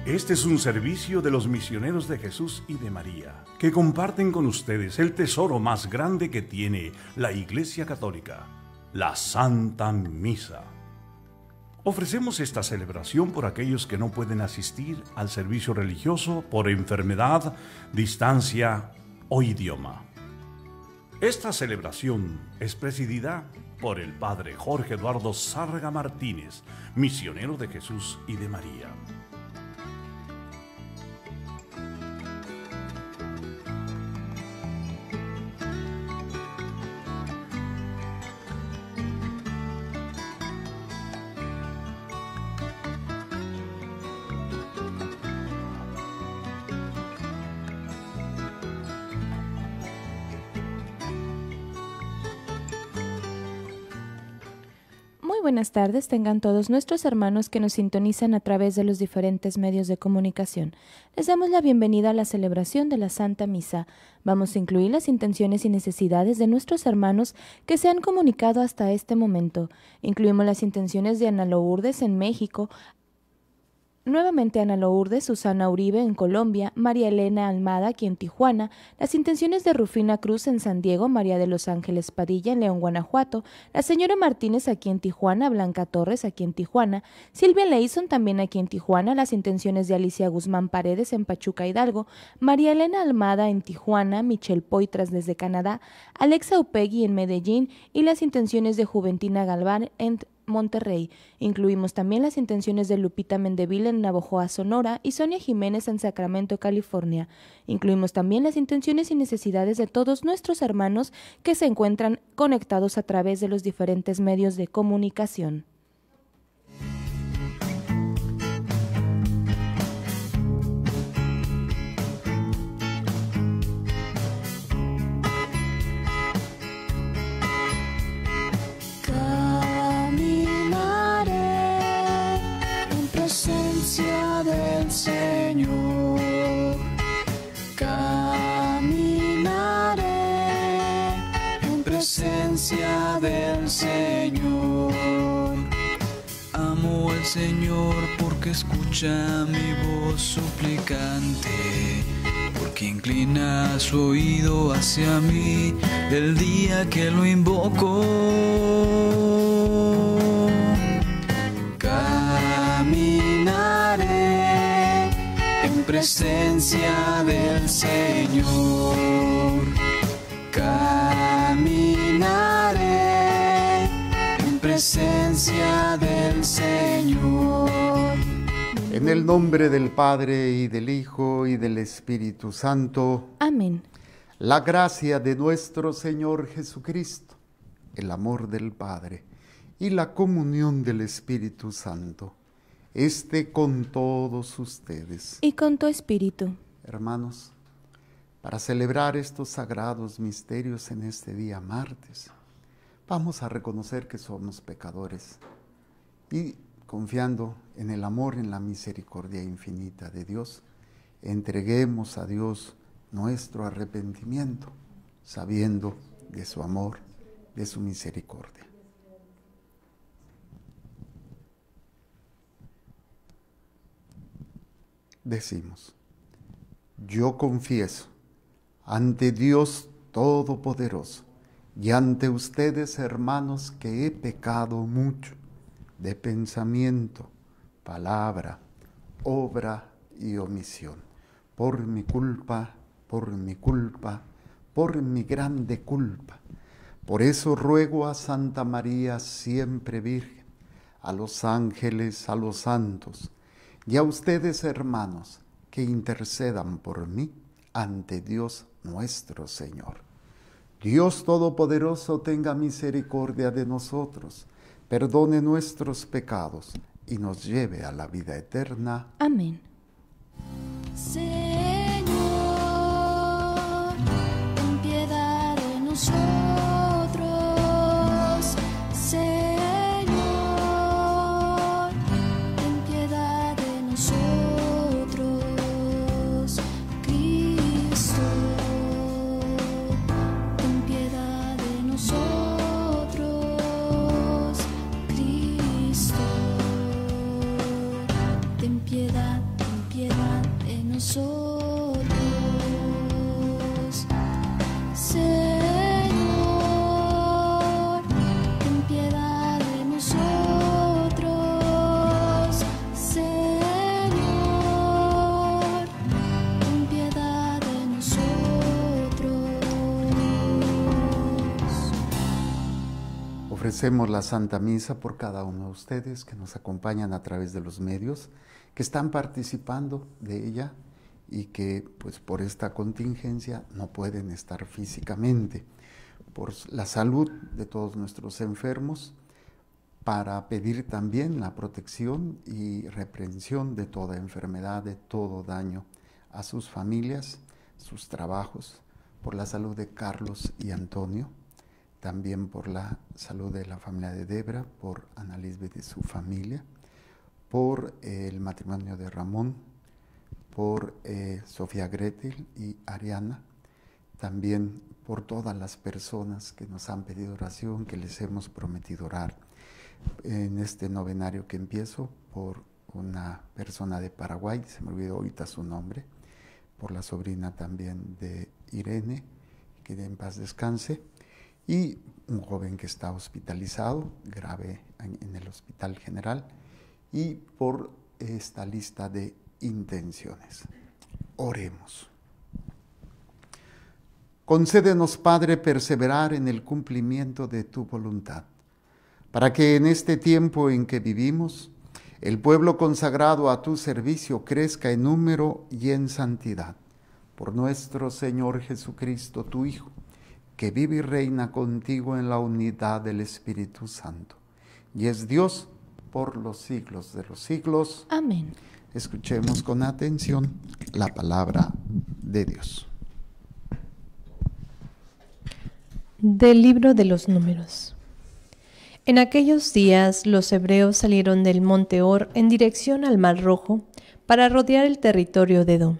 Este es un servicio de los misioneros de Jesús y de María, que comparten con ustedes el tesoro más grande que tiene la Iglesia Católica, la Santa Misa. Ofrecemos esta celebración por aquellos que no pueden asistir al servicio religioso por enfermedad, distancia o idioma. Esta celebración es presidida por el Padre Jorge Eduardo Sarga Martínez, misionero de Jesús y de María. Buenas tardes, tengan todos nuestros hermanos que nos sintonizan a través de los diferentes medios de comunicación. Les damos la bienvenida a la celebración de la Santa Misa. Vamos a incluir las intenciones y necesidades de nuestros hermanos que se han comunicado hasta este momento. Incluimos las intenciones de Ana Lourdes en México, nuevamente Ana Lourdes, Susana Uribe en Colombia, María Elena Almada aquí en Tijuana, las intenciones de Rufina Cruz en San Diego, María de los Ángeles Padilla en León, Guanajuato, la señora Martínez aquí en Tijuana, Blanca Torres aquí en Tijuana, Silvia Leison también aquí en Tijuana, las intenciones de Alicia Guzmán Paredes en Pachuca, Hidalgo, María Elena Almada en Tijuana, Michelle Poitras desde Canadá, Alexa Upegui en Medellín y las intenciones de Juventina Galván en Monterrey. Incluimos también las intenciones de Lupita Mendeville en Navojoa, Sonora y Sonia Jiménez en Sacramento, California. Incluimos también las intenciones y necesidades de todos nuestros hermanos que se encuentran conectados a través de los diferentes medios de comunicación. Del Señor, caminaré en presencia del Señor. Amo al Señor porque escucha mi voz suplicante, porque inclina su oído hacia mí el día que lo invoco. Caminaré en presencia del Señor. Caminaré en presencia del Señor. En el nombre del Padre, y del Hijo, y del Espíritu Santo. Amén. La gracia de nuestro Señor Jesucristo, el amor del Padre y la comunión del Espíritu Santo esté con todos ustedes. Y con tu espíritu. Hermanos, para celebrar estos sagrados misterios en este día martes, vamos a reconocer que somos pecadores y, confiando en el amor, en la misericordia infinita de Dios, entreguemos a Dios nuestro arrepentimiento, sabiendo de su amor, de su misericordia. Decimos: yo confieso ante Dios Todopoderoso y ante ustedes, hermanos, que he pecado mucho de pensamiento, palabra, obra y omisión, por mi culpa, por mi grande culpa. Por eso ruego a Santa María, siempre Virgen, a los ángeles, a los santos, y a ustedes, hermanos, que intercedan por mí ante Dios nuestro Señor. Dios Todopoderoso tenga misericordia de nosotros, perdone nuestros pecados y nos lleve a la vida eterna. Amén. Señor, ten piedad de nosotros. Ten piedad, ten piedad. Ofrecemos la Santa Misa por cada uno de ustedes que nos acompañan a través de los medios, que están participando de ella y que pues por esta contingencia no pueden estar físicamente. Por la salud de todos nuestros enfermos, para pedir también la protección y reprensión de toda enfermedad, de todo daño a sus familias, sus trabajos, por la salud de Carlos y Antonio, también por la salud de la familia de Debra, por Ana Lisbeth y su familia, por el matrimonio de Ramón, por Sofía Gretel y Ariana, también por todas las personas que nos han pedido oración, que les hemos prometido orar. En este novenario que empiezo, por una persona de Paraguay, se me olvidó ahorita su nombre, por la sobrina también de Irene, que en paz descanse, y un joven que está hospitalizado, grave en el Hospital General, y por esta lista de intenciones. Oremos. Concédenos, Padre, perseverar en el cumplimiento de tu voluntad, para que en este tiempo en que vivimos, el pueblo consagrado a tu servicio crezca en número y en santidad. Por nuestro Señor Jesucristo, tu Hijo, que vive y reina contigo en la unidad del Espíritu Santo, y es Dios por los siglos de los siglos. Amén. Escuchemos con atención la palabra de Dios. Del libro de los Números. En aquellos días los hebreos salieron del monte Hor en dirección al Mar Rojo para rodear el territorio de Edom.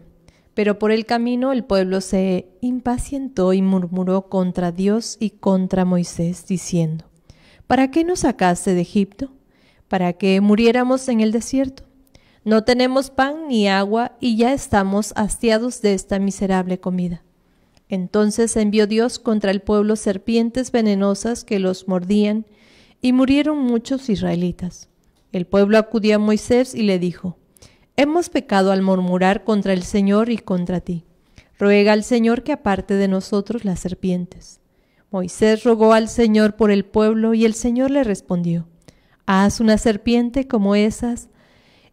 Pero por el camino el pueblo se impacientó y murmuró contra Dios y contra Moisés, diciendo: ¿Para qué nos sacaste de Egipto? ¿Para que muriéramos en el desierto? No tenemos pan ni agua y ya estamos hastiados de esta miserable comida. Entonces envió Dios contra el pueblo serpientes venenosas que los mordían, y murieron muchos israelitas. El pueblo acudió a Moisés y le dijo: Hemos pecado al murmurar contra el Señor y contra ti. Ruega al Señor que aparte de nosotros las serpientes. Moisés rogó al Señor por el pueblo y el Señor le respondió: Haz una serpiente como esas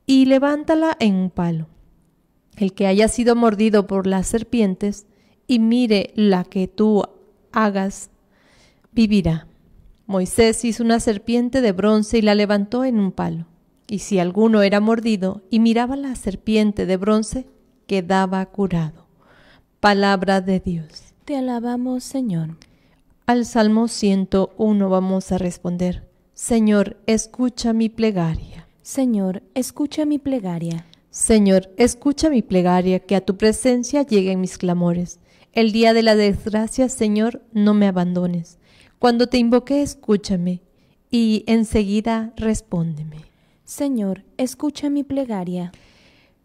y levántala en un palo. El que haya sido mordido por las serpientes y mire la que tú hagas, vivirá. Moisés hizo una serpiente de bronce y la levantó en un palo. Y si alguno era mordido y miraba la serpiente de bronce, quedaba curado. Palabra de Dios. Te alabamos, Señor. Al Salmo 101 vamos a responder: Señor, escucha mi plegaria. Señor, escucha mi plegaria. Señor, escucha mi plegaria, que a tu presencia lleguen mis clamores. El día de la desgracia, Señor, no me abandones. Cuando te invoqué, escúchame, y enseguida respóndeme. Señor, escucha mi plegaria.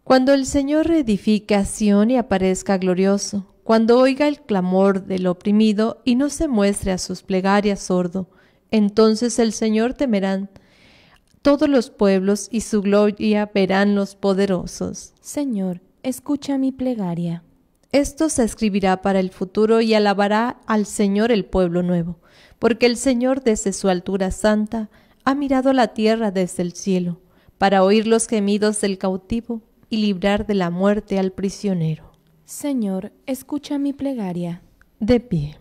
Cuando el Señor reedifique a Sión y aparezca glorioso, cuando oiga el clamor del oprimido y no se muestre a sus plegarias sordo, entonces el Señor temerán todos los pueblos y su gloria verán los poderosos. Señor, escucha mi plegaria. Esto se escribirá para el futuro y alabará al Señor el pueblo nuevo, porque el Señor desde su altura santa ha mirado la tierra desde el cielo, para oír los gemidos del cautivo y librar de la muerte al prisionero. Señor, escucha mi plegaria. De pie.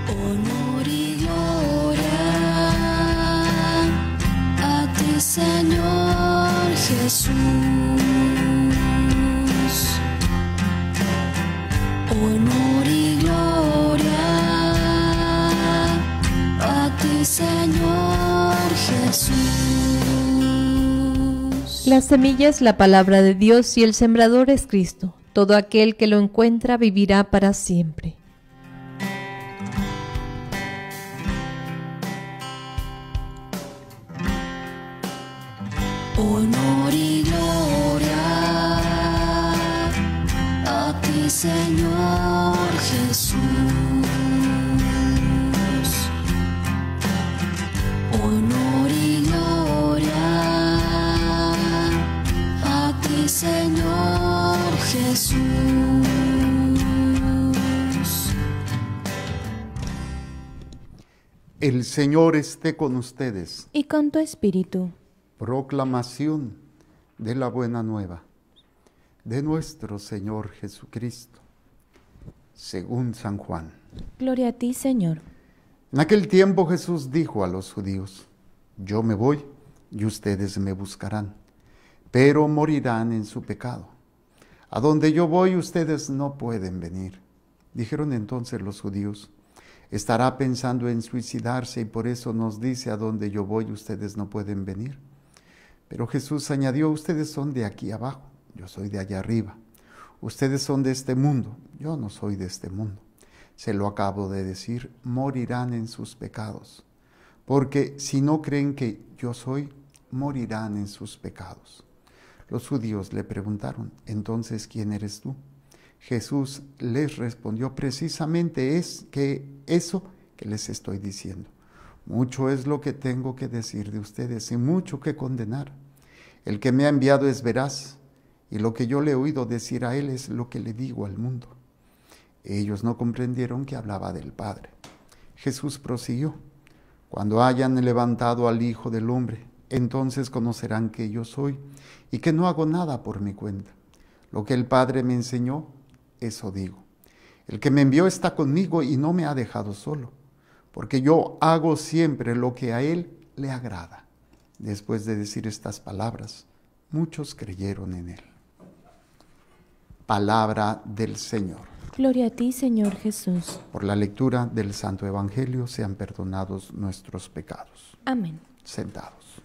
Honor y gloria a ti, Señor Jesús. Honor y gloria a ti, Señor Jesús. La semilla es la palabra de Dios y el sembrador es Cristo. Todo aquel que lo encuentra vivirá para siempre. Honor y gloria a ti, Señor Jesús. Honor y gloria a ti, Señor Jesús. El Señor esté con ustedes. Y con tu espíritu. Proclamación de la buena nueva de nuestro Señor Jesucristo, según San Juan. Gloria a ti, Señor. En aquel tiempo Jesús dijo a los judíos: yo me voy y ustedes me buscarán, pero morirán en su pecado. A donde yo voy ustedes no pueden venir. Dijeron entonces los judíos: ¿estará pensando en suicidarse y por eso nos dice a donde yo voy ustedes no pueden venir? Pero Jesús añadió: ustedes son de aquí abajo, yo soy de allá arriba. Ustedes son de este mundo, yo no soy de este mundo. Se lo acabo de decir, morirán en sus pecados. Porque si no creen que yo soy, morirán en sus pecados. Los judíos le preguntaron: entonces, ¿quién eres tú? Jesús les respondió: precisamente es que eso que les estoy diciendo. Mucho es lo que tengo que decir de ustedes y mucho que condenar. El que me ha enviado es veraz, y lo que yo le he oído decir a él es lo que le digo al mundo. Ellos no comprendieron que hablaba del Padre. Jesús prosiguió: cuando hayan levantado al Hijo del Hombre, entonces conocerán que yo soy y que no hago nada por mi cuenta. Lo que el Padre me enseñó, eso digo. El que me envió está conmigo y no me ha dejado solo, porque yo hago siempre lo que a él le agrada. Después de decir estas palabras, muchos creyeron en él. Palabra del Señor. Gloria a ti, Señor Jesús. Por la lectura del Santo Evangelio sean perdonados nuestros pecados. Amén. Sentados.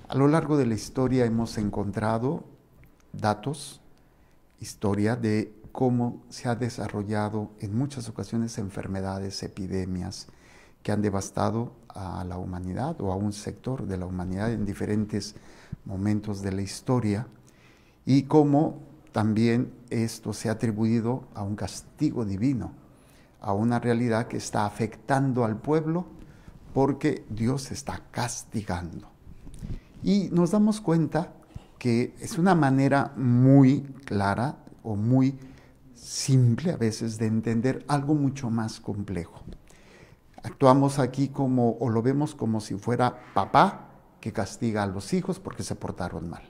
A lo largo de la historia hemos encontrado datos, historia de cómo se ha desarrollado en muchas ocasiones enfermedades, epidemias que han devastado a la humanidad o a un sector de la humanidad en diferentes momentos de la historia, y cómo también esto se ha atribuido a un castigo divino, a una realidad que está afectando al pueblo porque Dios está castigando. Y nos damos cuenta que es una manera muy clara o muy simple a veces de entender algo mucho más complejo. Actuamos aquí como, o lo vemos como si fuera papá que castiga a los hijos porque se portaron mal.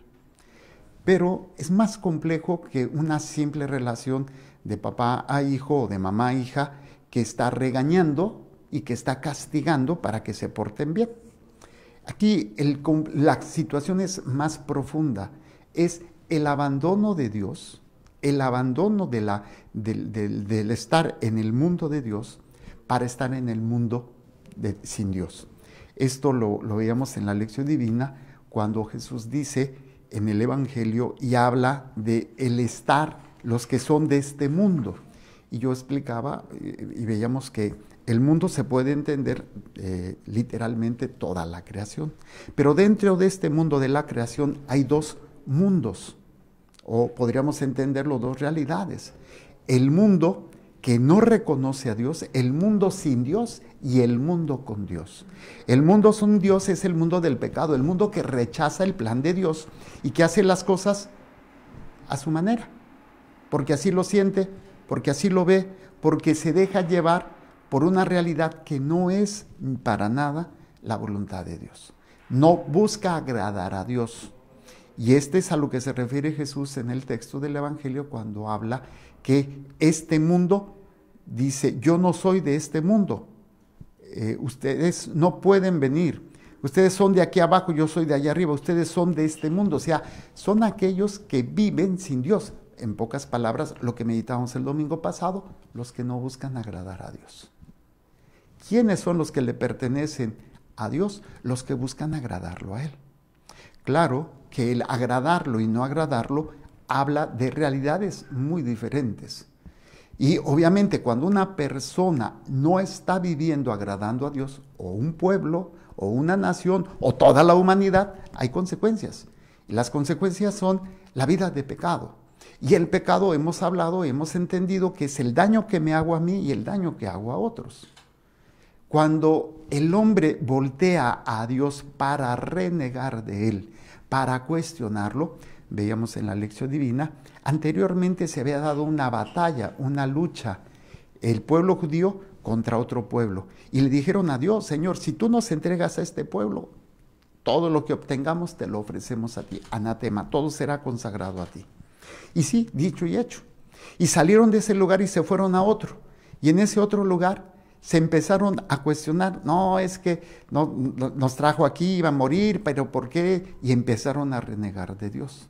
Pero es más complejo que una simple relación de papá a hijo o de mamá a hija que está regañando y que está castigando para que se porten bien. Aquí la situación es más profunda, es el abandono de Dios, el abandono del estar en el mundo de Dios para estar en el mundo sin Dios. Esto lo veíamos en la lección divina cuando Jesús dice en el Evangelio y habla de el estar, los que son de este mundo. Y yo explicaba y veíamos que el mundo se puede entender literalmente toda la creación. Pero dentro de este mundo de la creación hay dos mundos, o podríamos entenderlo dos realidades. El mundo que no reconoce a Dios, el mundo sin Dios y el mundo con Dios. El mundo sin Dios es el mundo del pecado, el mundo que rechaza el plan de Dios y que hace las cosas a su manera, porque así lo siente, porque así lo ve, porque se deja llevar por una realidad que no es para nada la voluntad de Dios. No busca agradar a Dios. Y este es a lo que se refiere Jesús en el texto del Evangelio cuando habla que este mundo, dice, yo no soy de este mundo. Ustedes no pueden venir. Ustedes son de aquí abajo, yo soy de allá arriba. Ustedes son de este mundo. O sea, son aquellos que viven sin Dios. En pocas palabras, lo que meditamos el domingo pasado, los que no buscan agradar a Dios. ¿Quiénes son los que le pertenecen a Dios? Los que buscan agradarlo a Él. Claro que el agradarlo y no agradarlo habla de realidades muy diferentes. Y obviamente cuando una persona no está viviendo agradando a Dios, o un pueblo, o una nación, o toda la humanidad, hay consecuencias. Y las consecuencias son la vida de pecado. Y el pecado, hemos hablado, hemos entendido que es el daño que me hago a mí y el daño que hago a otros. Cuando el hombre voltea a Dios para renegar de Él, para cuestionarlo, veíamos en la lección divina, anteriormente se había dado una batalla, una lucha, el pueblo judío contra otro pueblo. Y le dijeron a Dios: Señor, si tú nos entregas a este pueblo, todo lo que obtengamos te lo ofrecemos a ti, anatema, todo será consagrado a ti. Y sí, dicho y hecho. Y salieron de ese lugar y se fueron a otro. Y en ese otro lugar se empezaron a cuestionar: no, es que nos trajo aquí, iba a morir, pero ¿por qué? Y empezaron a renegar de Dios.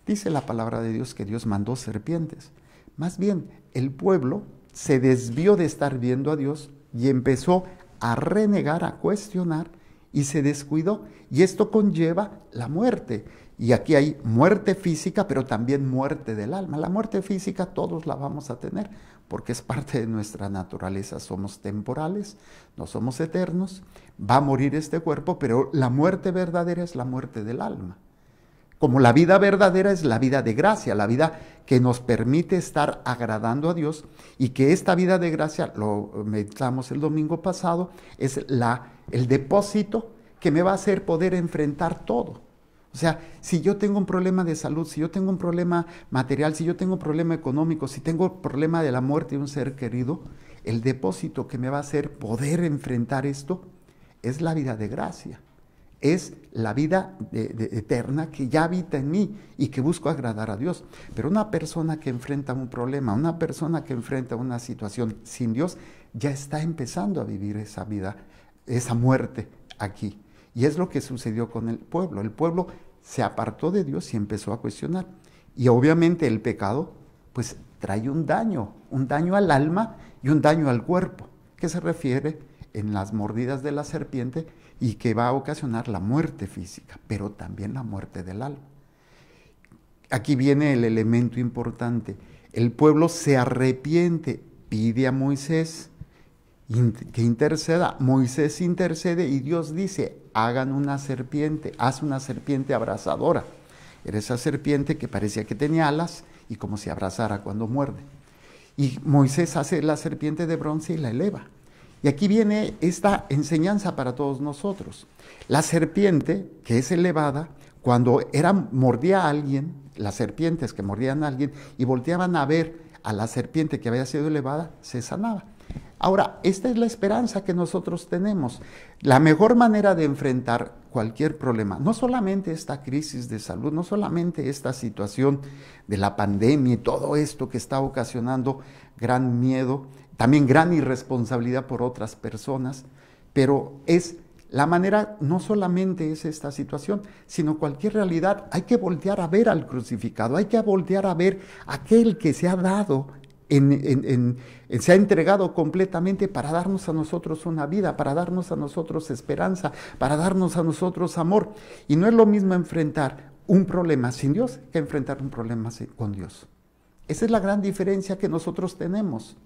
Dice la palabra de Dios que Dios mandó serpientes. Más bien, el pueblo se desvió de estar viendo a Dios y empezó a renegar, a cuestionar, y se descuidó. Y esto conlleva la muerte. Y aquí hay muerte física, pero también muerte del alma. La muerte física todos la vamos a tener, porque es parte de nuestra naturaleza. Somos temporales, no somos eternos. Va a morir este cuerpo, pero la muerte verdadera es la muerte del alma. Como la vida verdadera es la vida de gracia, la vida que nos permite estar agradando a Dios, y que esta vida de gracia, lo meditamos el domingo pasado, es el depósito que me va a hacer poder enfrentar todo. O sea, si yo tengo un problema de salud, si yo tengo un problema material, si yo tengo un problema económico, si tengo el problema de la muerte de un ser querido, el depósito que me va a hacer poder enfrentar esto es la vida de gracia. Es la vida eterna que ya habita en mí y que busco agradar a Dios. Pero una persona que enfrenta un problema, una persona que enfrenta una situación sin Dios, ya está empezando a vivir esa vida, esa muerte aquí. Y es lo que sucedió con el pueblo. El pueblo se apartó de Dios y empezó a cuestionar. Y obviamente el pecado pues trae un daño al alma y un daño al cuerpo, que se refiere en las mordidas de la serpiente y que va a ocasionar la muerte física, pero también la muerte del alma. Aquí viene el elemento importante. El pueblo se arrepiente, pide a Moisés que interceda. Moisés intercede y Dios dice: hagan una serpiente, haz una serpiente abrasadora. Era esa serpiente que parecía que tenía alas y como si abrazara cuando muerde. Y Moisés hace la serpiente de bronce y la eleva. Y aquí viene esta enseñanza para todos nosotros. La serpiente que es elevada, cuando mordía a alguien, las serpientes que mordían a alguien y volteaban a ver a la serpiente que había sido elevada, se sanaba. Ahora, esta es la esperanza que nosotros tenemos. La mejor manera de enfrentar cualquier problema, no solamente esta crisis de salud, no solamente esta situación de la pandemia y todo esto que está ocasionando gran miedo, también gran irresponsabilidad por otras personas, pero es la manera, no solamente es esta situación, sino cualquier realidad. Hay que voltear a ver al crucificado, hay que voltear a ver a aquel que se ha dado, se ha entregado completamente para darnos a nosotros una vida, para darnos a nosotros esperanza, para darnos a nosotros amor. Y no es lo mismo enfrentar un problema sin Dios que enfrentar un problema con Dios. Esa es la gran diferencia que nosotros tenemos.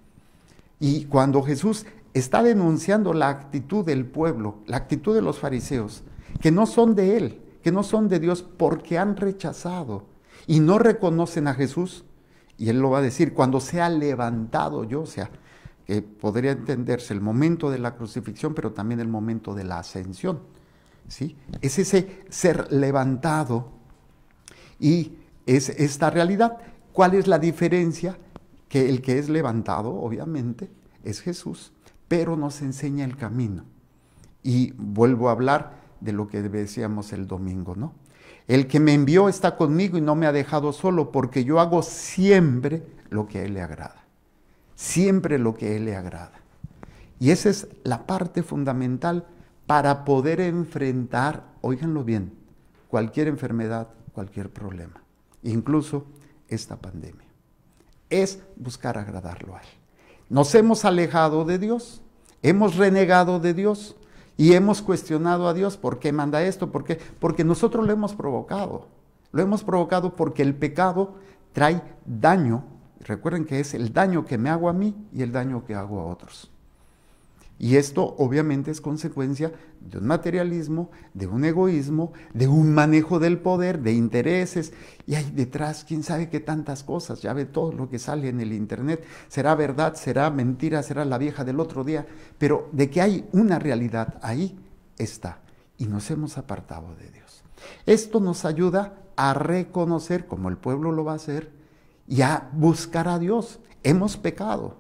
Y cuando Jesús está denunciando la actitud del pueblo, la actitud de los fariseos, que no son de Él, que no son de Dios, porque han rechazado y no reconocen a Jesús. Y Él lo va a decir: cuando sea levantado yo, o sea, que podría entenderse el momento de la crucifixión, pero también el momento de la ascensión, ¿sí? Es ese ser levantado y es esta realidad. ¿Cuál es la diferencia? Que el que es levantado, obviamente, es Jesús, pero nos enseña el camino. Y vuelvo a hablar de lo que decíamos el domingo, ¿no? El que me envió está conmigo y no me ha dejado solo, porque yo hago siempre lo que a Él le agrada. Siempre lo que a Él le agrada. Y esa es la parte fundamental para poder enfrentar, óiganlo bien, cualquier enfermedad, cualquier problema, incluso esta pandemia. Es buscar agradarlo a Él. Nos hemos alejado de Dios, hemos renegado de Dios y hemos cuestionado a Dios. ¿Por qué manda esto? ¿Por qué? Porque nosotros lo hemos provocado. Lo hemos provocado porque el pecado trae daño. Recuerden que es el daño que me hago a mí y el daño que hago a otros. Y esto obviamente es consecuencia de un materialismo, de un egoísmo, de un manejo del poder, de intereses. Y hay detrás, quién sabe qué tantas cosas. Ya ve todo lo que sale en el internet. Será verdad, será mentira, será la vieja del otro día. Pero de que hay una realidad, ahí está. Y nos hemos apartado de Dios. Esto nos ayuda a reconocer, como el pueblo lo va a hacer, y a buscar a Dios. Hemos pecado,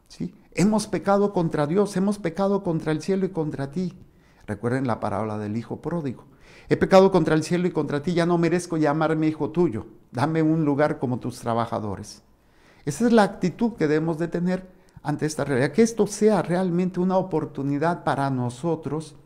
¿sí? Hemos pecado contra Dios, hemos pecado contra el cielo y contra ti. Recuerden la parábola del hijo pródigo. He pecado contra el cielo y contra ti, ya no merezco llamarme hijo tuyo. Dame un lugar como tus trabajadores. Esa es la actitud que debemos de tener ante esta realidad. Que esto sea realmente una oportunidad para nosotros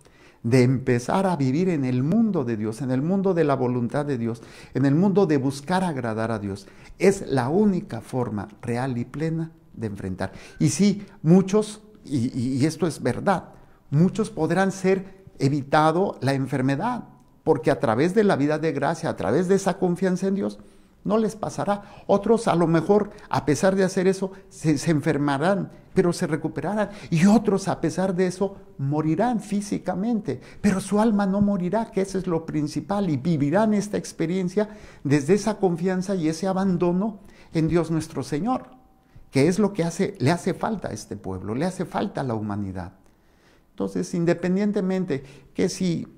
de empezar a vivir en el mundo de Dios, en el mundo de la voluntad de Dios, en el mundo de buscar agradar a Dios. Es la única forma real y plena de enfrentar. Y sí, muchos, y esto es verdad, muchos podrán ser evitado la enfermedad, porque a través de la vida de gracia, a través de esa confianza en Dios, no les pasará. Otros a lo mejor, a pesar de hacer eso, se enfermarán, pero se recuperarán. Y otros, a pesar de eso, morirán físicamente, pero su alma no morirá, que eso es lo principal, y vivirán esta experiencia desde esa confianza y ese abandono en Dios nuestro Señor, que es lo que le hace falta a este pueblo, le hace falta a la humanidad. Entonces, independientemente que si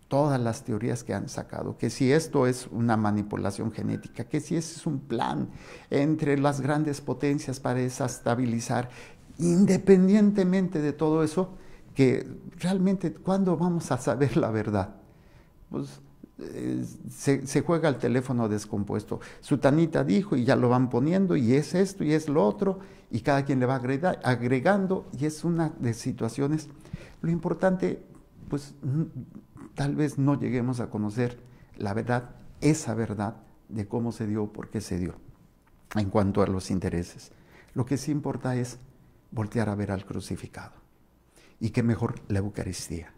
todas las teorías que han sacado, que si esto es una manipulación genética, que si ese es un plan entre las grandes potencias para desestabilizar, independientemente de todo eso, que realmente, ¿cuándo vamos a saber la verdad? Pues se juega el teléfono descompuesto. Sutanita dijo y ya lo van poniendo y es esto y es lo otro y cada quien le va agregando y es una de situaciones. Lo importante, pues tal vez no lleguemos a conocer la verdad, esa verdad de cómo se dio, por qué se dio, en cuanto a los intereses. Lo que sí importa es voltear a ver al crucificado. Y qué mejor la Eucaristía,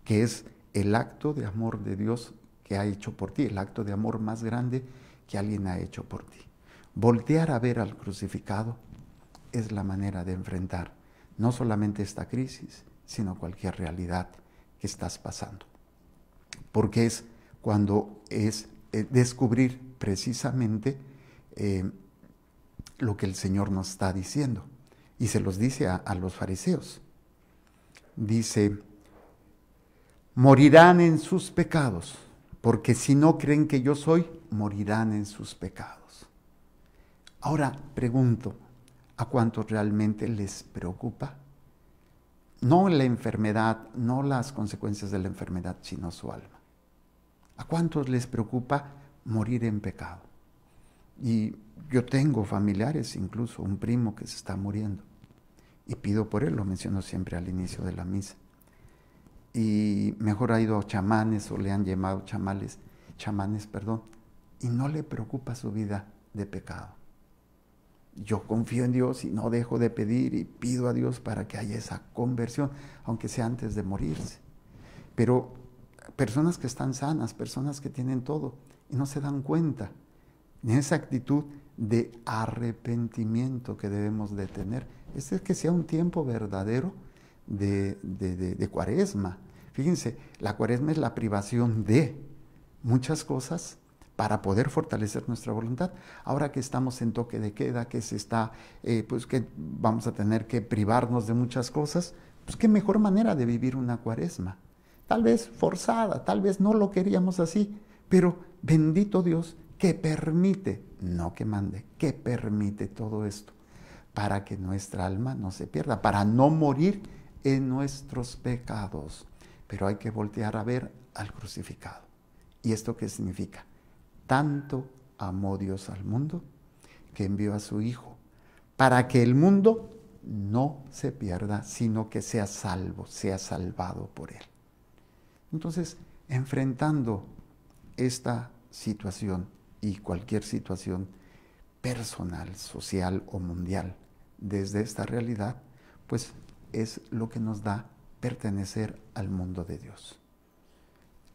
que es el acto de amor de Dios que ha hecho por ti, el acto de amor más grande que alguien ha hecho por ti. Voltear a ver al crucificado es la manera de enfrentar no solamente esta crisis, sino cualquier realidad que estás pasando. Porque es cuando es descubrir precisamente lo que el Señor nos está diciendo. Y se los dice a los fariseos. Dice, morirán en sus pecados, porque si no creen que yo soy, morirán en sus pecados. Ahora pregunto, ¿a cuántos realmente les preocupa? No la enfermedad, no las consecuencias de la enfermedad, sino su alma. ¿A cuántos les preocupa morir en pecado? Y yo tengo familiares, incluso un primo que se está muriendo. Y pido por él, lo menciono siempre al inicio de la misa. Y mejor ha ido a chamanes o le han llamado chamanes, y no le preocupa su vida de pecado. Yo confío en Dios y no dejo de pedir y pido a Dios para que haya esa conversión, aunque sea antes de morirse. Pero personas que están sanas, personas que tienen todo y no se dan cuenta en esa actitud de arrepentimiento que debemos de tener. Es que sea un tiempo verdadero de cuaresma. Fíjense, la cuaresma es la privación de muchas cosas para poder fortalecer nuestra voluntad. Ahora que estamos en toque de queda, que se está, pues que vamos a tener que privarnos de muchas cosas, pues qué mejor manera de vivir una cuaresma. Tal vez forzada, tal vez no lo queríamos así, pero bendito Dios que permite, no que mande, que permite todo esto, para que nuestra alma no se pierda, para no morir en nuestros pecados. Pero hay que voltear a ver al crucificado. ¿Y esto qué significa? Tanto amó Dios al mundo que envió a su Hijo para que el mundo no se pierda, sino que sea salvo, sea salvado por Él. Entonces, enfrentando esta situación y cualquier situación personal, social o mundial, desde esta realidad, pues es lo que nos da pertenecer al mundo de Dios.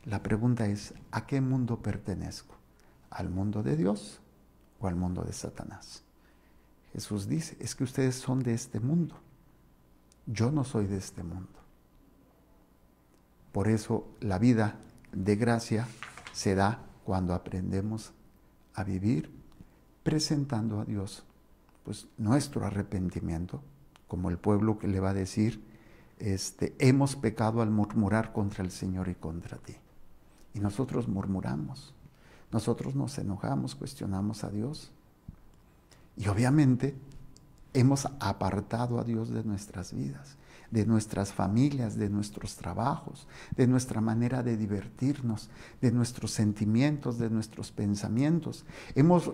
La pregunta es, ¿a qué mundo pertenezco? ¿Al mundo de Dios o al mundo de Satanás? Jesús dice, es que ustedes son de este mundo. Yo no soy de este mundo. Por eso la vida de gracia se da cuando aprendemos a vivir presentando a Dios pues nuestro arrepentimiento, como el pueblo que le va a decir, hemos pecado al murmurar contra el Señor y contra ti. Y nosotros murmuramos. nosotros nos enojamos, cuestionamos a Dios. Y obviamente hemos apartado a Dios de nuestras vidas, de nuestras familias, de nuestros trabajos, de nuestra manera de divertirnos, de nuestros sentimientos, de nuestros pensamientos. Hemos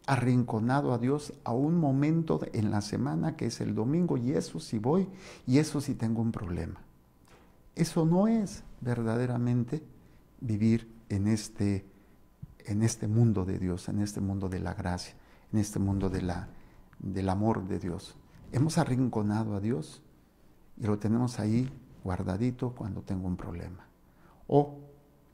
arrinconado a Dios a un momento en la semana que es el domingo, y eso sí voy, y eso sí tengo un problema. Eso no es verdaderamente vivir en este mundo de Dios, en este mundo de la gracia, en este mundo del amor de Dios. Hemos arrinconado a Dios y lo tenemos ahí guardadito cuando tengo un problema, o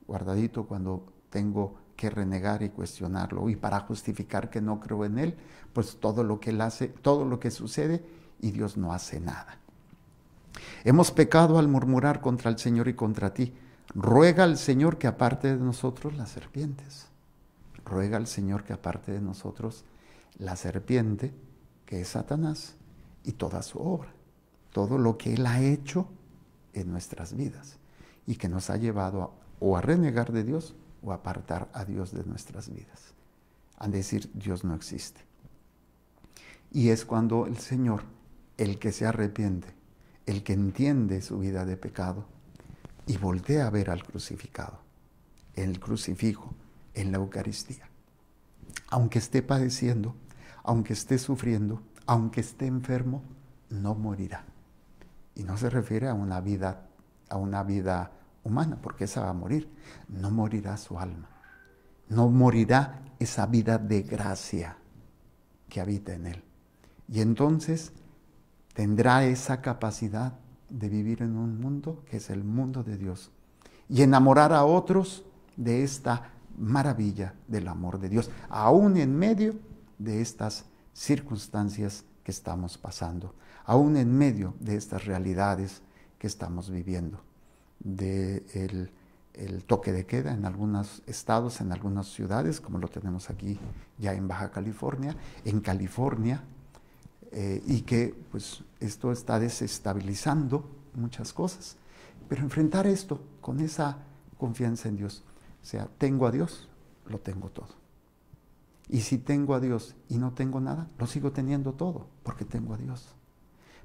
guardadito cuando tengo que renegar y cuestionarlo, y para justificar que no creo en Él, pues todo lo que Él hace, todo lo que sucede, y Dios no hace nada. Hemos pecado al murmurar contra el Señor y contra ti. Ruega al Señor que aparte de nosotros las serpientes. Ruega al Señor que aparte de nosotros la serpiente, que es Satanás, y toda su obra, todo lo que Él ha hecho en nuestras vidas, y que nos ha llevado o a renegar de Dios, o apartar a Dios de nuestras vidas, a decir Dios no existe. Y es cuando el Señor, el que se arrepiente, el que entiende su vida de pecado y voltea a ver al crucificado, el crucifijo, en la Eucaristía, aunque esté padeciendo, aunque esté sufriendo, aunque esté enfermo, no morirá. Y no se refiere a una vida humana, porque esa va a morir. No morirá su alma, no morirá esa vida de gracia que habita en Él. Y entonces tendrá esa capacidad de vivir en un mundo que es el mundo de Dios, y enamorar a otros de esta maravilla del amor de Dios, aún en medio de estas circunstancias que estamos pasando, aún en medio de estas realidades que estamos viviendo, del toque de queda en algunos estados, en algunas ciudades, como lo tenemos aquí ya en Baja California, en California, y que pues esto está desestabilizando muchas cosas. Pero enfrentar esto con esa confianza en Dios, o sea, tengo a Dios, lo tengo todo. Y si tengo a Dios y no tengo nada, lo sigo teniendo todo, porque tengo a Dios.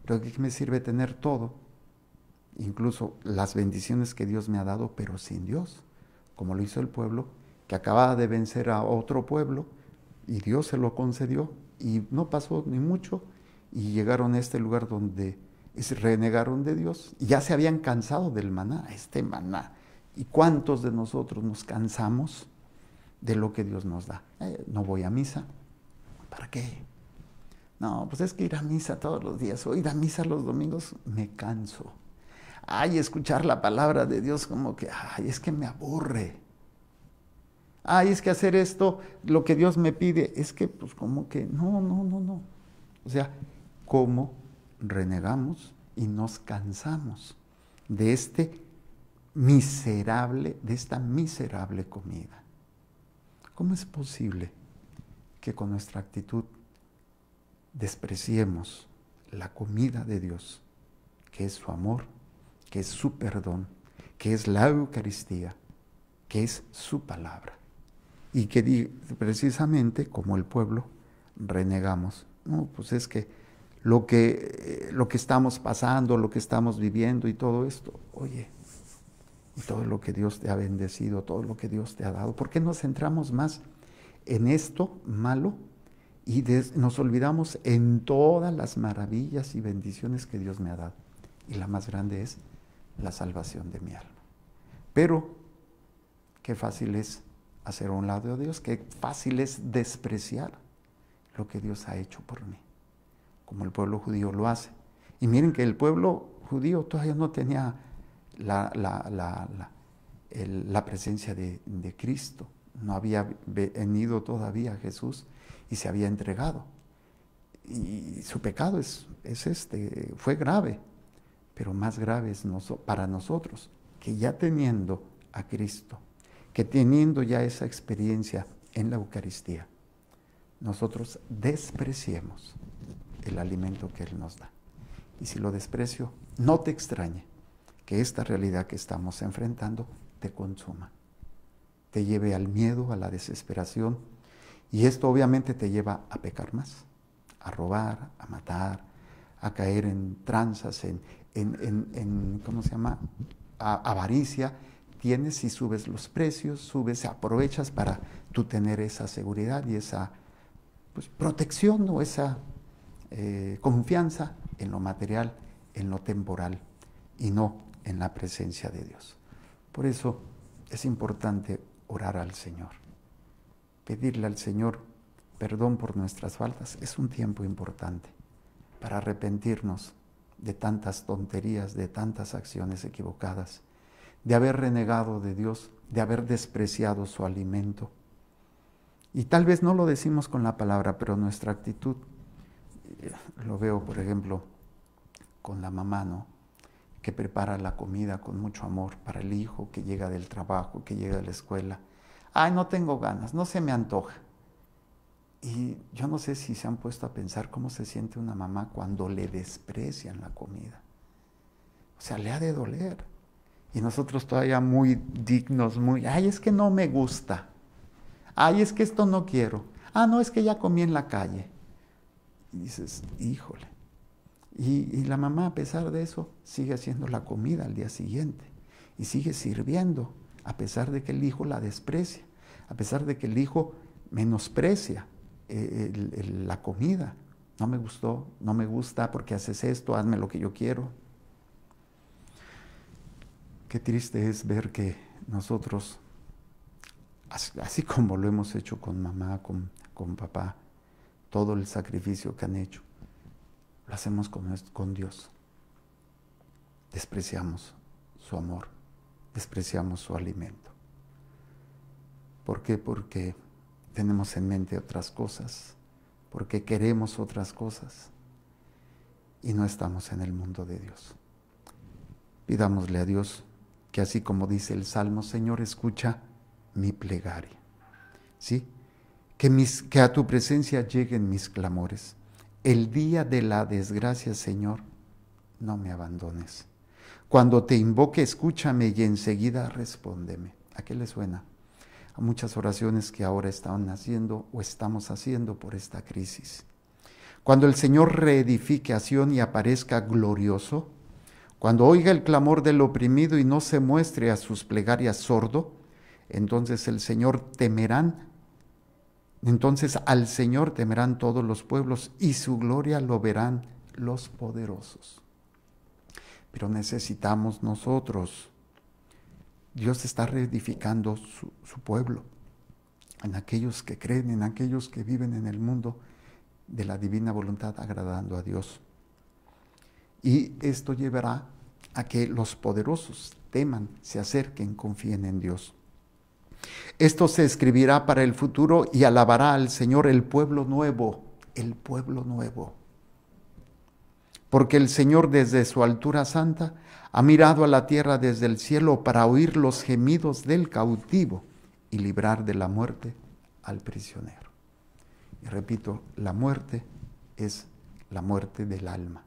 Pero ¿de qué me sirve tener todo? Incluso las bendiciones que Dios me ha dado, pero sin Dios, como lo hizo el pueblo, que acababa de vencer a otro pueblo, y Dios se lo concedió, y no pasó ni mucho, y llegaron a este lugar donde renegaron de Dios, y ya se habían cansado del maná, este maná. ¿Y cuántos de nosotros nos cansamos de lo que Dios nos da? No voy a misa, ¿para qué? No, pues es que ir a misa todos los días, o ir a misa los domingos, me canso. Ay, escuchar la palabra de Dios como que, ay, es que me aburre. Ay, es que hacer esto, lo que Dios me pide, es que pues como que, no. O sea, ¿cómo renegamos y nos cansamos de esta miserable comida? ¿Cómo es posible que con nuestra actitud despreciemos la comida de Dios, que es su amor, que es su perdón, que es la Eucaristía, que es su palabra? Y que precisamente como el pueblo renegamos. No, pues es que lo que estamos pasando, lo que estamos viviendo y todo esto, oye, y todo lo que Dios te ha bendecido, todo lo que Dios te ha dado, ¿por qué nos centramos más en esto malo y nos olvidamos en todas las maravillas y bendiciones que Dios me ha dado? Y la más grande es la salvación de mi alma. Pero qué fácil es hacer a un lado de Dios, qué fácil es despreciar lo que Dios ha hecho por mí, como el pueblo judío lo hace. Y miren que el pueblo judío todavía no tenía la presencia de Cristo, no había venido todavía Jesús y se había entregado. Y su pecado fue grave, pero más grave es para nosotros, que ya teniendo a Cristo, que teniendo ya esa experiencia en la Eucaristía, nosotros despreciemos el alimento que Él nos da. Y si lo desprecio, no te extrañe que esta realidad que estamos enfrentando te consuma. te lleve al miedo, a la desesperación, y esto obviamente te lleva a pecar más, a robar, a matar, a caer en tranzas, ¿cómo se llama? Avaricia. Tienes y subes los precios, aprovechas para tú tener esa seguridad y esa protección o esa confianza en lo material, en lo temporal y no en la presencia de Dios. Por eso es importante orar al Señor, pedirle al Señor perdón por nuestras faltas. Es un tiempo importante para arrepentirnos de tantas tonterías, de tantas acciones equivocadas, de haber renegado de Dios, de haber despreciado su alimento. Y tal vez no lo decimos con la palabra, pero nuestra actitud, lo veo por ejemplo con la mamá, ¿no?, que prepara la comida con mucho amor para el hijo que llega del trabajo, que llega de la escuela. Ay, no tengo ganas, no se me antoja. Y yo no sé si se han puesto a pensar cómo se siente una mamá cuando le desprecian la comida. O sea, le ha de doler. Y nosotros todavía muy dignos, ay, es que no me gusta. Ay, es que esto no quiero. Ah, no, es que ya comí en la calle. Y dices, híjole. Y la mamá, a pesar de eso, sigue haciendo la comida al día siguiente. Y sigue sirviendo, a pesar de que el hijo la desprecia. A pesar de que el hijo menosprecia la comida. No me gustó, no me gusta porque haces esto, hazme lo que yo quiero. Qué triste es ver que nosotros, así como lo hemos hecho con mamá, con papá, todo el sacrificio que han hecho, lo hacemos con Dios. Despreciamos su amor, despreciamos su alimento. ¿Por qué? Porque tenemos en mente otras cosas, porque queremos otras cosas y no estamos en el mundo de Dios. Pidámosle a Dios que, así como dice el Salmo, Señor, escucha mi plegaria, ¿sí? Que a tu presencia lleguen mis clamores. El día de la desgracia, Señor, no me abandones. Cuando te invoque, escúchame y enseguida respóndeme. ¿A qué le suena? A muchas oraciones que ahora están haciendo o estamos haciendo por esta crisis. Cuando el Señor reedifique a Sión y aparezca glorioso, cuando oiga el clamor del oprimido y no se muestre a sus plegarias sordo, entonces al Señor temerán todos los pueblos y su gloria lo verán los poderosos. Pero necesitamos nosotros. Dios está reedificando su pueblo, en aquellos que creen, en aquellos que viven en el mundo de la divina voluntad, agradando a Dios. Y esto llevará a que los poderosos teman, se acerquen, confíen en Dios. Esto se escribirá para el futuro y alabará al Señor el pueblo nuevo, el pueblo nuevo. Porque el Señor desde su altura santa ha mirado a la tierra desde el cielo para oír los gemidos del cautivo y librar de la muerte al prisionero. Y repito, la muerte es la muerte del alma.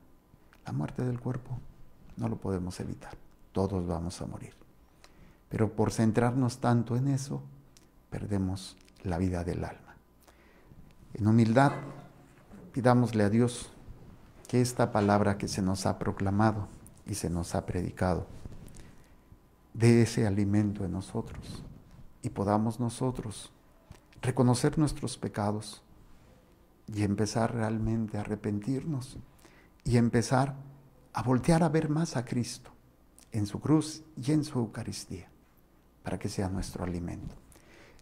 La muerte del cuerpo no lo podemos evitar, todos vamos a morir. Pero por centrarnos tanto en eso, perdemos la vida del alma. En humildad, pidámosle a Dios que esta palabra que se nos ha proclamado y se nos ha predicado, dé ese alimento en nosotros y podamos nosotros reconocer nuestros pecados y empezar realmente a arrepentirnos y empezar a voltear a ver más a Cristo en su cruz y en su Eucaristía, para que sea nuestro alimento.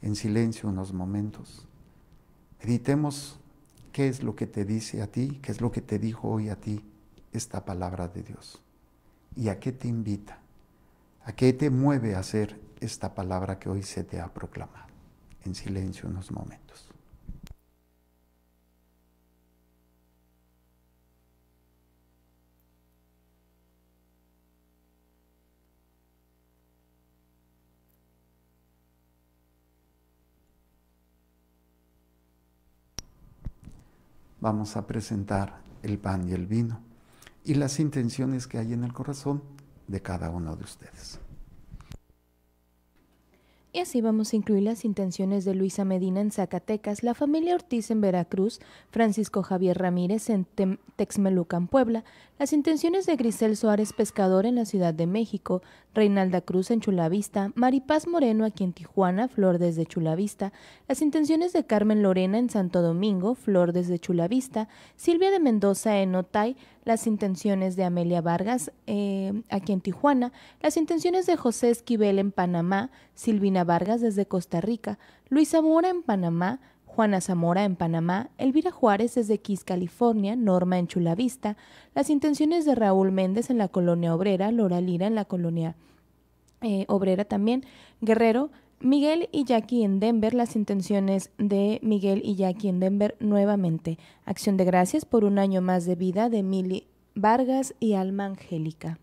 En silencio unos momentos, meditemos qué es lo que te dice a ti, qué es lo que te dijo hoy a ti esta palabra de Dios. ¿Y a qué te invita? ¿A qué te mueve a hacer esta palabra que hoy se te ha proclamado? En silencio unos momentos. Vamos a presentar el pan y el vino y las intenciones que hay en el corazón de cada uno de ustedes. Y así vamos a incluir las intenciones de Luisa Medina en Zacatecas, la familia Ortiz en Veracruz, Francisco Javier Ramírez en Texmelucan, Puebla, las intenciones de Grisel Suárez Pescador en la Ciudad de México, Reinalda Cruz en Chulavista, Maripaz Moreno aquí en Tijuana, Flor desde Chulavista, las intenciones de Carmen Lorena en Santo Domingo, Flor desde Chulavista, Silvia de Mendoza en Otay, las intenciones de Amelia Vargas aquí en Tijuana, las intenciones de José Esquivel en Panamá, Silvina Vargas desde Costa Rica, Luisa Mora en Panamá, Juana Zamora en Panamá, Elvira Juárez desde Kiss, California, Norma en Chulavista, las intenciones de Raúl Méndez en la Colonia Obrera, Lora Lira en la Colonia Obrera también, Guerrero, Miguel y Jackie en Denver, las intenciones de Miguel y Jackie en Denver nuevamente. Acción de gracias por un año más de vida de Mili Vargas y Alma Angélica.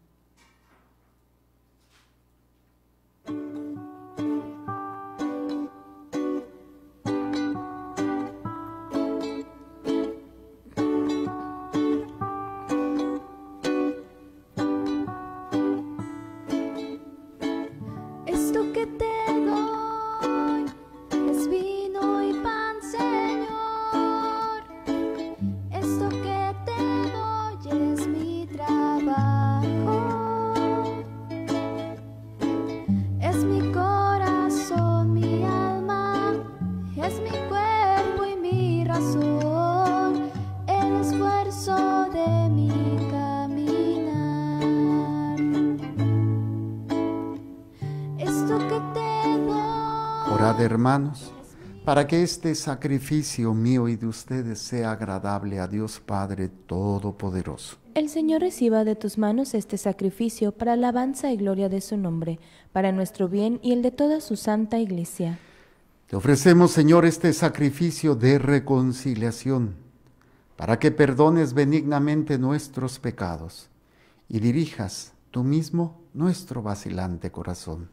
Orad, hermanos, para que este sacrificio mío y de ustedes sea agradable a Dios Padre Todopoderoso. El Señor reciba de tus manos este sacrificio para alabanza y gloria de su nombre, para nuestro bien y el de toda su santa Iglesia. Te ofrecemos, Señor, este sacrificio de reconciliación, para que perdones benignamente nuestros pecados y dirijas tú mismo nuestro vacilante corazón.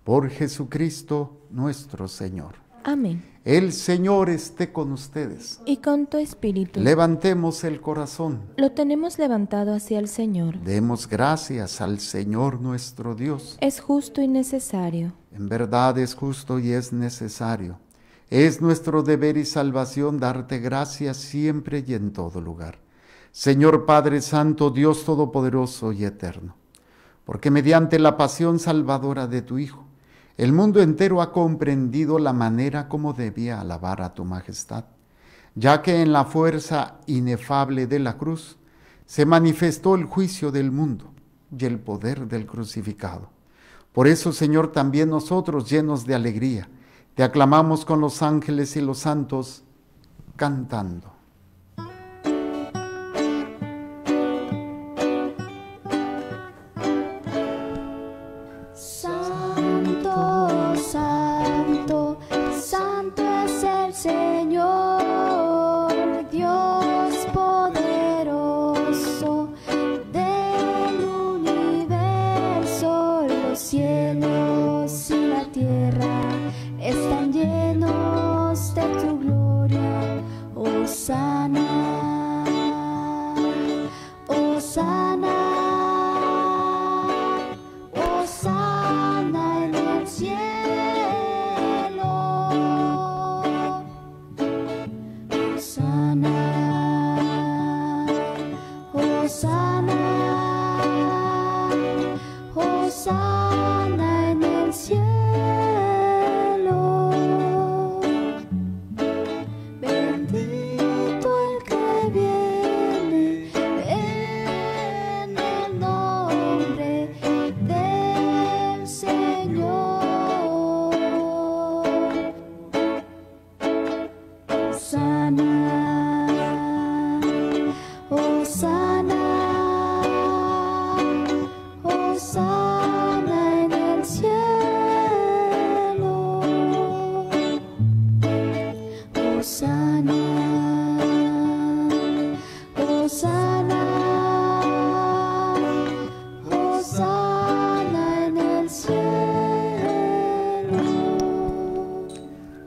Por Jesucristo nuestro Señor. Amén. El Señor esté con ustedes. Y con tu espíritu. Levantemos el corazón. Lo tenemos levantado hacia el Señor. Demos gracias al Señor nuestro Dios. Es justo y necesario. En verdad es justo y es necesario. Es nuestro deber y salvación darte gracias siempre y en todo lugar. Señor Padre Santo, Dios Todopoderoso y Eterno, porque mediante la pasión salvadora de tu Hijo, el mundo entero ha comprendido la manera como debía alabar a tu majestad, ya que en la fuerza inefable de la cruz se manifestó el juicio del mundo y el poder del crucificado. Por eso, Señor, también nosotros, llenos de alegría, te aclamamos con los ángeles y los santos, cantando.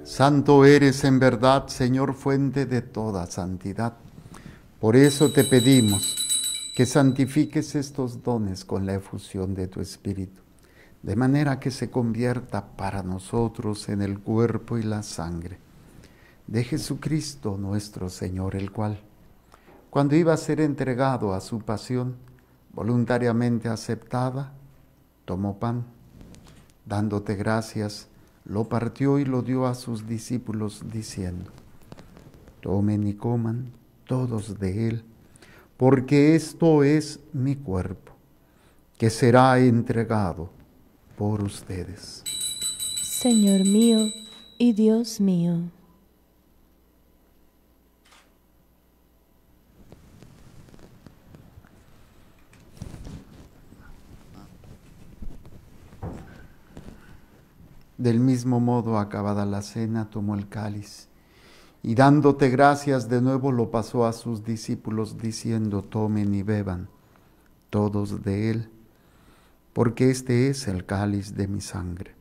Santo eres en verdad, Señor, fuente de toda santidad. Por eso te pedimos que santifiques estos dones con la efusión de tu Espíritu. de manera que se convierta para nosotros en el cuerpo y la sangre de Jesucristo nuestro Señor, el cual, cuando iba a ser entregado a su pasión, voluntariamente aceptada, tomó pan, dándote gracias, lo partió y lo dio a sus discípulos, diciendo: tomen y coman todos de él, porque esto es mi cuerpo, que será entregado por ustedes. Señor mío y Dios mío. Del mismo modo, acabada la cena, tomó el cáliz y dándote gracias de nuevo lo pasó a sus discípulos, diciendo: tomen y beban todos de él, porque este es el cáliz de mi sangre,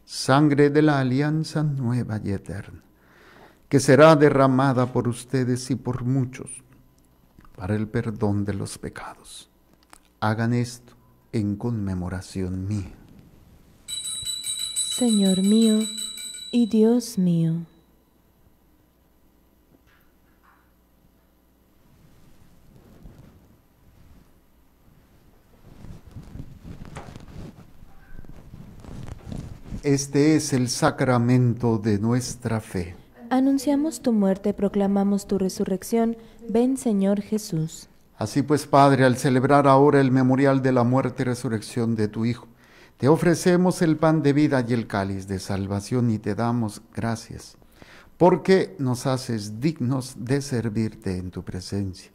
sangre de la alianza nueva y eterna, que será derramada por ustedes y por muchos para el perdón de los pecados. Hagan esto en conmemoración mía. Señor mío y Dios mío. Este es el sacramento de nuestra fe. Anunciamos tu muerte, proclamamos tu resurrección. Ven, Señor Jesús. Así pues, Padre, al celebrar ahora el memorial de la muerte y resurrección de tu Hijo, te ofrecemos el pan de vida y el cáliz de salvación y te damos gracias, porque nos haces dignos de servirte en tu presencia.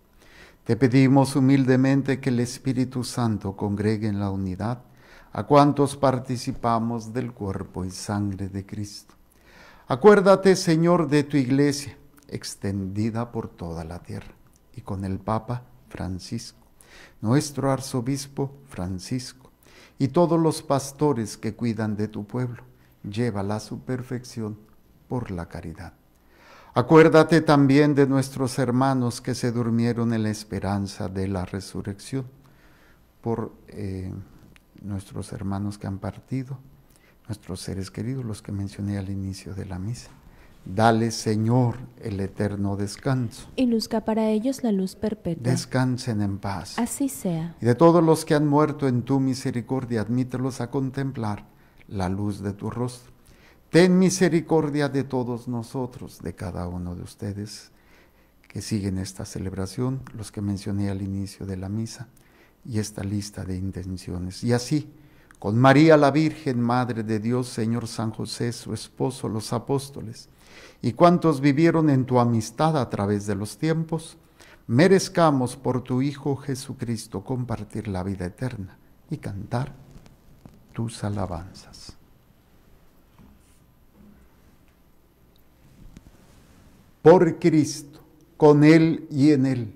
Te pedimos humildemente que el Espíritu Santo congregue en la unidad a cuantos participamos del cuerpo y sangre de Cristo. Acuérdate, Señor, de tu Iglesia, extendida por toda la tierra, y con el Papa Francisco, nuestro arzobispo Francisco, y todos los pastores que cuidan de tu pueblo, llévala a su perfección por la caridad. Acuérdate también de nuestros hermanos que se durmieron en la esperanza de la resurrección, por nuestros hermanos que han partido, nuestros seres queridos, los que mencioné al inicio de la misa. Dale, Señor, el eterno descanso. Y luzca para ellos la luz perpetua. Descansen en paz. Así sea. Y de todos los que han muerto en tu misericordia, admítelos a contemplar la luz de tu rostro. Ten misericordia de todos nosotros, de cada uno de ustedes que siguen esta celebración, los que mencioné al inicio de la misa, y esta lista de intenciones. Y así, con María la Virgen, Madre de Dios, Señor San José, su esposo, los apóstoles, y cuantos vivieron en tu amistad a través de los tiempos, merezcamos por tu Hijo Jesucristo compartir la vida eterna y cantar tus alabanzas. Por Cristo, con Él y en Él,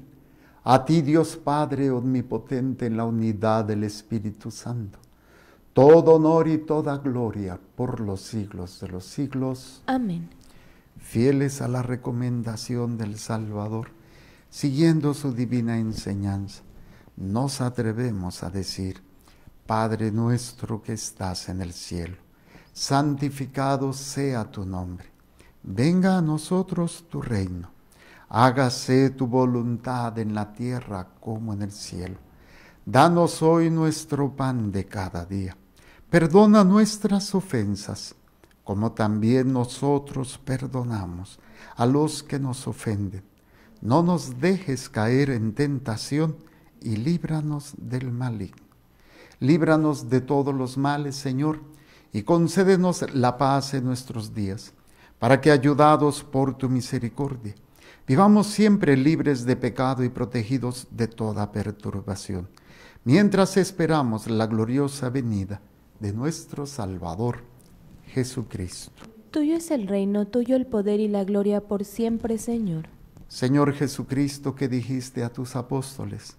a ti Dios Padre omnipotente en la unidad del Espíritu Santo, todo honor y toda gloria por los siglos de los siglos. Amén. Fieles a la recomendación del Salvador, siguiendo su divina enseñanza, nos atrevemos a decir: Padre nuestro que estás en el cielo, santificado sea tu nombre. Venga a nosotros tu reino. Hágase tu voluntad en la tierra como en el cielo. Danos hoy nuestro pan de cada día. Perdona nuestras ofensas, como también nosotros perdonamos a los que nos ofenden. No nos dejes caer en tentación y líbranos del maligno. Líbranos de todos los males, Señor, y concédenos la paz en nuestros días, para que, ayudados por tu misericordia, vivamos siempre libres de pecado y protegidos de toda perturbación, mientras esperamos la gloriosa venida de nuestro Salvador, Jesucristo. Tuyo es el reino, tuyo el poder y la gloria por siempre, Señor. Señor Jesucristo, que dijiste a tus apóstoles: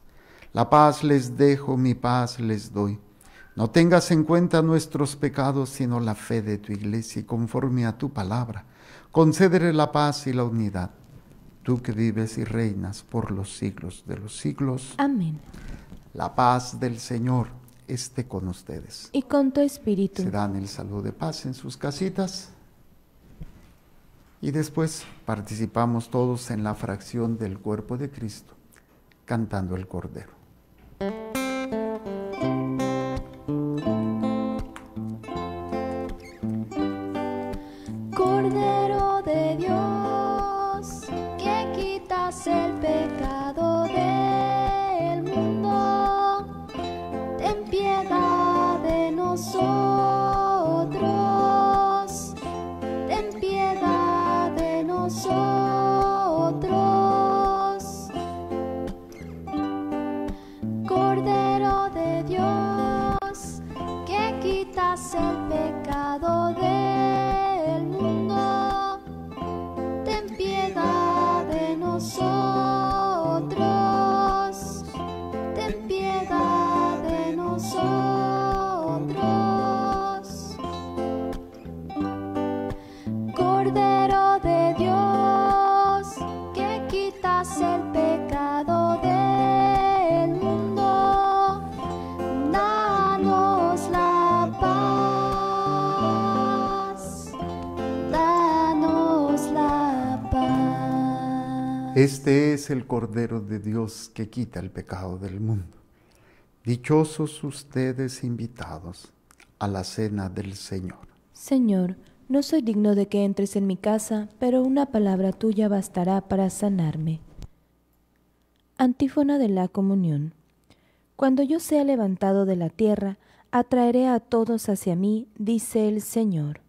la paz les dejo, mi paz les doy. No tengas en cuenta nuestros pecados, sino la fe de tu Iglesia, y conforme a tu palabra, concédele la paz y la unidad. Tú que vives y reinas por los siglos de los siglos. Amén. La paz del Señor esté con ustedes. Y con tu espíritu. Se dan el saludo de paz en sus casitas. Y después participamos todos en la fracción del cuerpo de Cristo, cantando el Cordero. Cordero de Dios, que quitas el pecado del mundo, ten piedad de nosotros, ten piedad de nosotros. Cordero de Dios, que quitas el pecado del mundo, ten piedad de nosotros, ten piedad de nosotros. Cordero de Dios, que quitas el pecado del mundo, danos la paz, danos la paz. Este es el Cordero de Dios que quita el pecado del mundo. Dichosos ustedes invitados a la cena del Señor. Señor, no soy digno de que entres en mi casa, pero una palabra tuya bastará para sanarme. Antífona de la comunión. Cuando yo sea levantado de la tierra, atraeré a todos hacia mí, dice el Señor.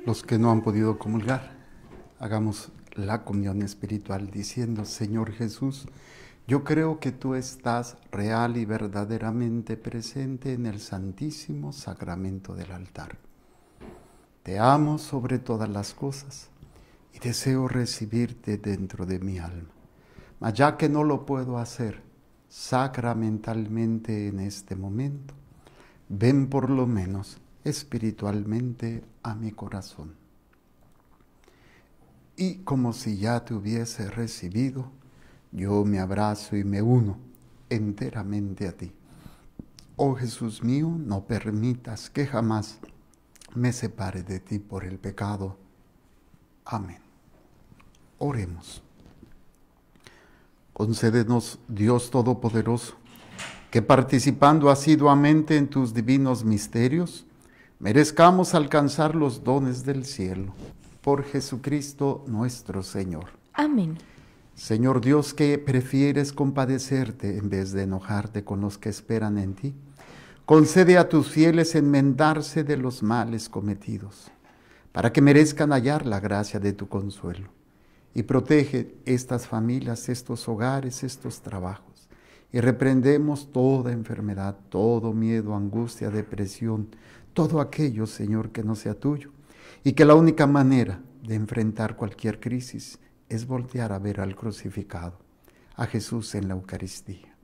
Los que no han podido comulgar, hagamos la comunión espiritual diciendo: Señor Jesús, yo creo que tú estás real y verdaderamente presente en el santísimo sacramento del altar. Te amo sobre todas las cosas y deseo recibirte dentro de mi alma. Mas ya que no lo puedo hacer sacramentalmente en este momento, ven por lo menos espiritualmente a mi corazón. Y como si ya te hubiese recibido, yo me abrazo y me uno enteramente a ti. Oh Jesús mío, no permitas que jamás me separe de ti por el pecado. Amén. Oremos. Concédenos, Dios Todopoderoso, que participando asiduamente en tus divinos misterios, merezcamos alcanzar los dones del cielo. Por Jesucristo nuestro Señor. Amén. Señor Dios, que prefieres compadecerte en vez de enojarte con los que esperan en ti, concede a tus fieles enmendarse de los males cometidos, para que merezcan hallar la gracia de tu consuelo. Y protege estas familias, estos hogares, estos trabajos. Y reprendemos toda enfermedad, todo miedo, angustia, depresión, todo aquello, Señor, que no sea tuyo. Y que la única manera de enfrentar cualquier crisis es voltear a ver al crucificado, a Jesús en la Eucaristía.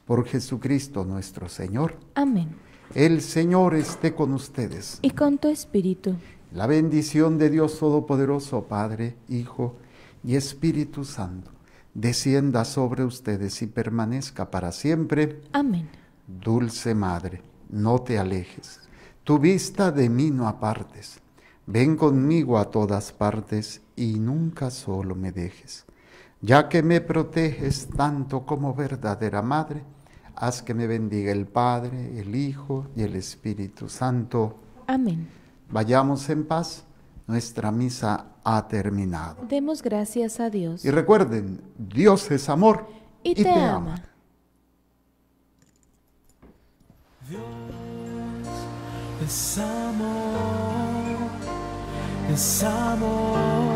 Por Jesucristo nuestro Señor. Amén. El Señor esté con ustedes. Y con tu espíritu. La bendición de Dios Todopoderoso, Padre, Hijo y Espíritu Santo, descienda sobre ustedes y permanezca para siempre. Amén. Dulce Madre, no te alejes, tu vista de mí no apartes. Ven conmigo a todas partes y nunca solo me dejes. Ya que me proteges tanto como verdadera Madre, haz que me bendiga el Padre, el Hijo y el Espíritu Santo. Amén. Vayamos en paz, nuestra misa ha terminado. Demos gracias a Dios. Y recuerden, Dios es amor y te ama. Dios es amor, es amor.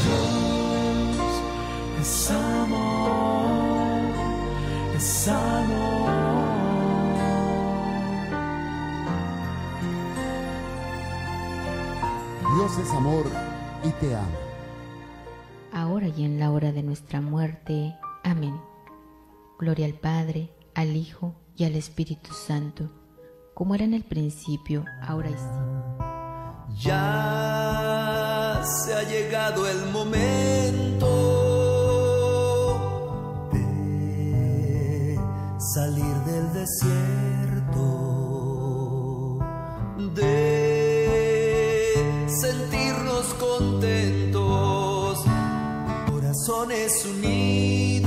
Dios es amor, es amor. Dios es amor y te ama. Ahora y en la hora de nuestra muerte. Amén. Gloria al Padre, al Hijo y al Espíritu Santo, como era en el principio, ahora y siempre. Ya se ha llegado el momento de salir del desierto, de sentirnos contentos, corazones unidos.